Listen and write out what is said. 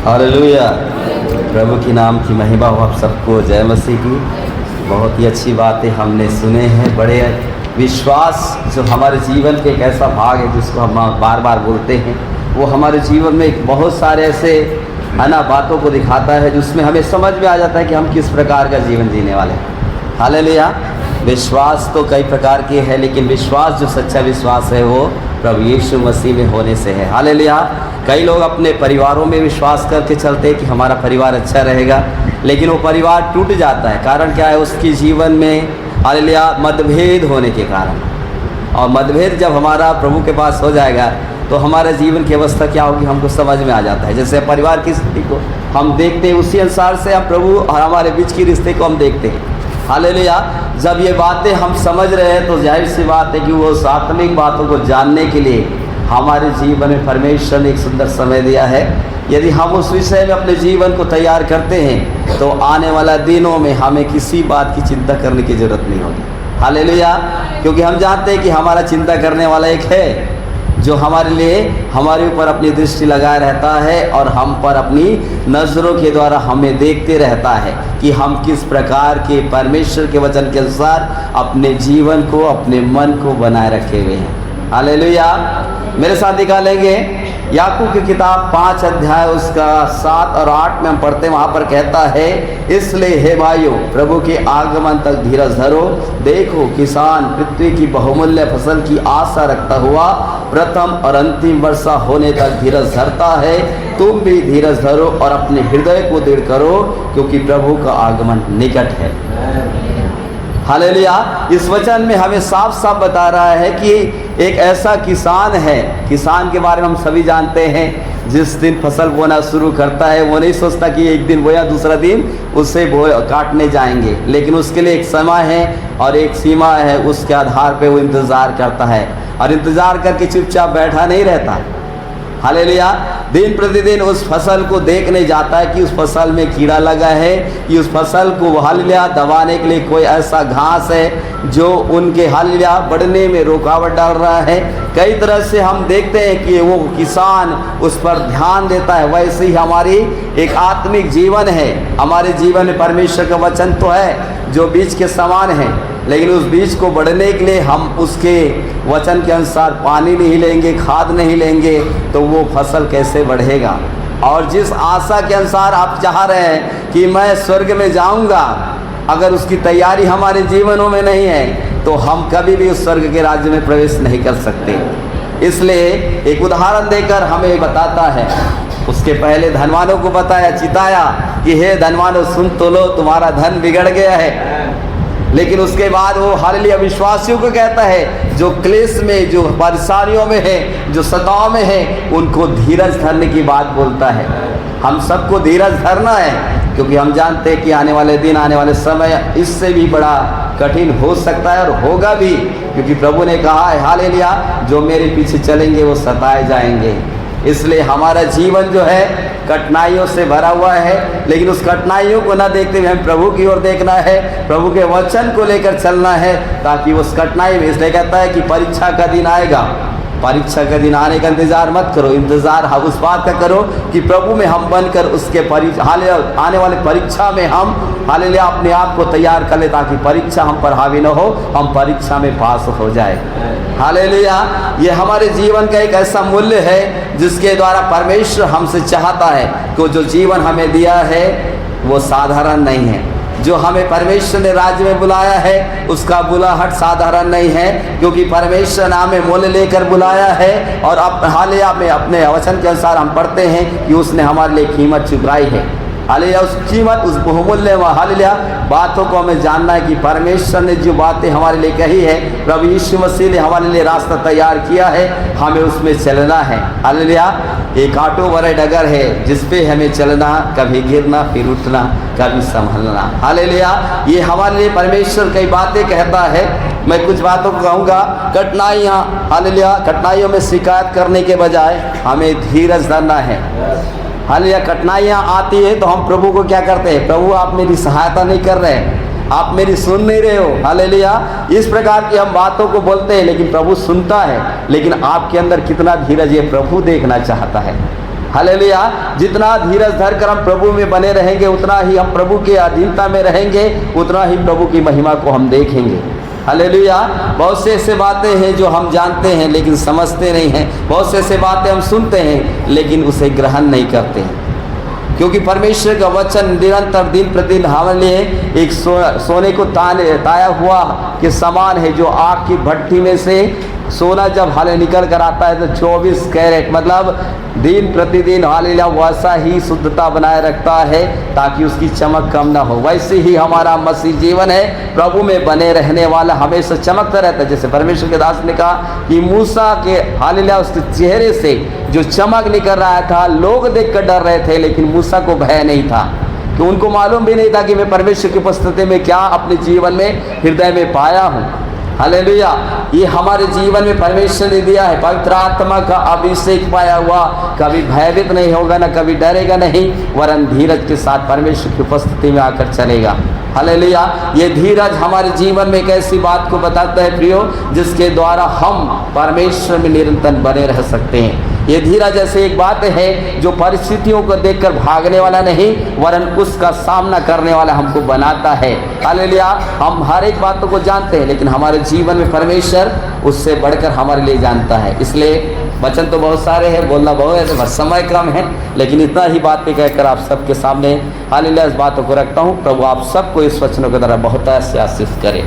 Hallelujah. प्रभु की नाम की महिमा हो आप सबको। जय मसीह की। बहुत ही अच्छी बातें हमने सुने हैं। बड़े विश्वास जो हमारे जीवन के एक ऐसा भाग है जिसको हम बार बार बोलते हैं, वो हमारे जीवन में एक बहुत सारे ऐसे बातों को दिखाता है जिसमें हमें समझ में आ जाता है कि हम किस प्रकार का जीवन जीने वाले हैं। हालेलुया। विश्वास तो कई प्रकार के हैं, लेकिन विश्वास जो सच्चा विश्वास है वो प्रभु यीशु मसीह में होने से है। हालेलुया। कई लोग अपने परिवारों में विश्वास करके चलते हैं कि हमारा परिवार अच्छा रहेगा, लेकिन वो परिवार टूट जाता है। कारण क्या है? उसके जीवन में हालेलुया मतभेद होने के कारण। और मतभेद जब हमारा प्रभु के पास हो जाएगा तो हमारे जीवन की अवस्था क्या होगी हमको समझ में आ जाता है। जैसे परिवार की स्थिति को हम देखते हैं, उसी अनुसार से हम प्रभु और हमारे बीच की रिश्ते को हम देखते हैं। हालेलुया। जब ये बातें हम समझ रहे हैं तो जाहिर सी बात है कि वो आत्मिक बातों को जानने के लिए हमारे जीवन में परमेश्वर ने एक सुंदर समय दिया है। यदि हम उस विषय में अपने जीवन को तैयार करते हैं तो आने वाला दिनों में हमें किसी बात की चिंता करने की ज़रूरत नहीं होगी। हालेलुया। क्योंकि हम जानते हैं कि हमारा चिंता करने वाला एक है जो हमारे लिए हमारे ऊपर अपनी दृष्टि लगाए रहता है और हम पर अपनी नज़रों के द्वारा हमें देखते रहता है कि हम किस प्रकार के परमेश्वर के वचन के अनुसार अपने जीवन को, अपने मन को बनाए रखे हुए हैं। हालेलुया। मेरे साथ निकालेंगे याकूब की किताब 5 अध्याय उसका 7 और 8 में हम पढ़ते हैं। वहाँ पर कहता है, इसलिए हे भाइयों, प्रभु के आगमन तक धीरज धरो। देखो, किसान पृथ्वी की बहुमूल्य फसल की आशा रखता हुआ प्रथम और अंतिम वर्षा होने तक धीरज धरता है। तुम भी धीरज धरो और अपने हृदय को दृढ़ करो, क्योंकि प्रभु का आगमन निकट है। हालेलुया। इस वचन में हमें साफ साफ बता रहा है कि एक ऐसा किसान है। किसान के बारे में हम सभी जानते हैं, जिस दिन फसल बोना शुरू करता है वो नहीं सोचता कि एक दिन बोया दूसरा दिन उसे काटने जाएंगे, लेकिन उसके लिए एक समय है और एक सीमा है। उसके आधार पे वो इंतज़ार करता है और इंतज़ार करके चुपचाप बैठा नहीं रहता। हालेलुया। दिन प्रतिदिन उस फसल को देखने जाता है कि उस फसल में कीड़ा लगा है, कि उस फसल को हालेलुया दबाने के लिए कोई ऐसा घास है जो उनके हालेलुया बढ़ने में रुकावट डाल रहा है। कई तरह से हम देखते हैं कि वो किसान उस पर ध्यान देता है। वैसे ही हमारी एक आत्मिक जीवन है। हमारे जीवन में परमेश्वर का वचन तो है जो बीज के समान है, लेकिन उस बीज को बढ़ने के लिए हम उसके वचन के अनुसार पानी नहीं लेंगे, खाद नहीं लेंगे, तो वो फसल कैसे बढ़ेगा। और जिस आशा के अनुसार आप चाह रहे हैं कि मैं स्वर्ग में जाऊंगा, अगर उसकी तैयारी हमारे जीवनों में नहीं है तो हम कभी भी उस स्वर्ग के राज्य में प्रवेश नहीं कर सकते। इसलिए एक उदाहरण देकर हमें बताता है। उसके पहले धनवानों को बताया, चिताया कि हे धनवानों, सुन तो लो, तुम्हारा धन बिगड़ गया है। लेकिन उसके बाद वो हालेलुया विश्वासियों को कहता है जो क्लेश में, जो परेशानियों में है, जो सताव में है, उनको धीरज धरने की बात बोलता है। हम सबको धीरज धरना है, क्योंकि हम जानते हैं कि आने वाले दिन, आने वाले समय इससे भी बड़ा कठिन हो सकता है और होगा भी, क्योंकि प्रभु ने कहा है हालेलुया, जो मेरे पीछे चलेंगे वो सताए जाएंगे। इसलिए हमारा जीवन जो है कठिनाइयों से भरा हुआ है, लेकिन उस कठिनाइयों को न देखते हुए हमें प्रभु की ओर देखना है, प्रभु के वचन को लेकर चलना है, ताकि उस कठिनाई में, इसलिए कहता है कि परीक्षा का दिन आएगा। परीक्षा का दिन आने का इंतज़ार मत करो, इंतज़ार उस बात का करो कि प्रभु में हम बनकर उसके आने वाले परीक्षा में हम हालेलुया अपने आप को तैयार कर ले, ताकि परीक्षा हम पर हावी न हो, हम परीक्षा में पास हो जाए। हालेलुया। ये हमारे जीवन का एक ऐसा मूल्य है जिसके द्वारा परमेश्वर हमसे चाहता है कि जो जीवन हमें दिया है वो साधारण नहीं है। जो हमें परमेश्वर ने राज्य में बुलाया है उसका बुलाहट साधारण नहीं है, क्योंकि परमेश्वर ने हमें मोल लेकर बुलाया है। और अब हालेलुया में अपने वचन के अनुसार हम पढ़ते हैं कि उसने हमारे लिए कीमत चुकाई है। हालेलुया। उस कीमत, उस बहुमूल्य हालेलुया बातों को हमें जानना है कि परमेश्वर ने जो बातें हमारे लिए कही है, प्रभु यीशु मसीह ने हमारे लिए रास्ता तैयार किया है, हमें उसमें चलना है। हालेलुया। एक ऑटो भरा डगर है जिस पे हमें चलना, कभी गिरना फिर उठना, कभी संभलना। हालेलुया। ये हमारे लिए परमेश्वर कई बातें कहता है। मैं कुछ बातों को कहूँगा। कठिनाइयाँ, हालेलुया, कठिनाइयों में शिकायत करने के बजाय हमें धीरज धरना है। हालेलुया। कठिनाइयाँ आती है तो हम प्रभु को क्या करते हैं, प्रभु आप मेरी सहायता नहीं कर रहे हैं, आप मेरी सुन नहीं रहे हो। हालेलुया। इस प्रकार की हम बातों को बोलते हैं, लेकिन प्रभु सुनता है। लेकिन आपके अंदर कितना धीरज ये प्रभु देखना चाहता है। हालेलुया। जितना धीरज धर कर हम प्रभु में बने रहेंगे, उतना ही हम प्रभु के अधीनता में रहेंगे, उतना ही प्रभु की महिमा को हम देखेंगे। हालेलुया। बहुत से ऐसे बातें हैं जो हम जानते हैं लेकिन समझते नहीं हैं। बहुत से ऐसे बातें हम सुनते हैं लेकिन उसे ग्रहण नहीं करते हैं, क्योंकि परमेश्वर का वचन निरंतर दिन प्रतिदिन हमारे लिए एक सोने को ताया हुआ के समान है, जो आग की भट्टी में से सोना जब हाले निकल कर आता है तो 24 कैरेट, मतलब दिन प्रतिदिन हालेलुया वैसा ही शुद्धता बनाए रखता है ताकि उसकी चमक कम ना हो। वैसे ही हमारा मसीह जीवन है, प्रभु में बने रहने वाला हमेशा चमकता रहता है। जैसे परमेश्वर के दास ने कहा कि मूसा के हालेलुया उसके चेहरे से जो चमक निकल रहा था, लोग देख कर डर रहे थे लेकिन मूसा को भय नहीं था, कि उनको मालूम भी नहीं था कि मैं परमेश्वर की उपस्थिति में क्या अपने जीवन में हृदय में पाया हूँ। हालेलुया। ये हमारे जीवन में परमेश्वर ने दिया है, पवित्र आत्मा का अभिषेक पाया हुआ, कभी भयभीत नहीं होगा, ना कभी डरेगा नहीं, वरन धीरज के साथ परमेश्वर की उपस्थिति में आकर चलेगा। हालेलुया। ये धीरज हमारे जीवन में एक ऐसी बात को बताता है प्रियो, जिसके द्वारा हम परमेश्वर में निरंतर बने रह सकते हैं। ये धीरज ऐसे एक बात है जो परिस्थितियों को देखकर भागने वाला नहीं, वरन उसका सामना करने वाला हमको बनाता है। हालेलुया। हम हर एक बातों को जानते हैं लेकिन हमारे जीवन में परमेश्वर उससे बढ़कर हमारे लिए जानता है। इसलिए वचन तो बहुत सारे हैं, बोलना बहुत है, बस समय कम है, लेकिन इतना ही बात पे कहकर आप सबके सामने हालेलुया इस बातों को रखता हूँ। प्रभु आप सबको इस वचनों के द्वारा बहुत आशीष करे।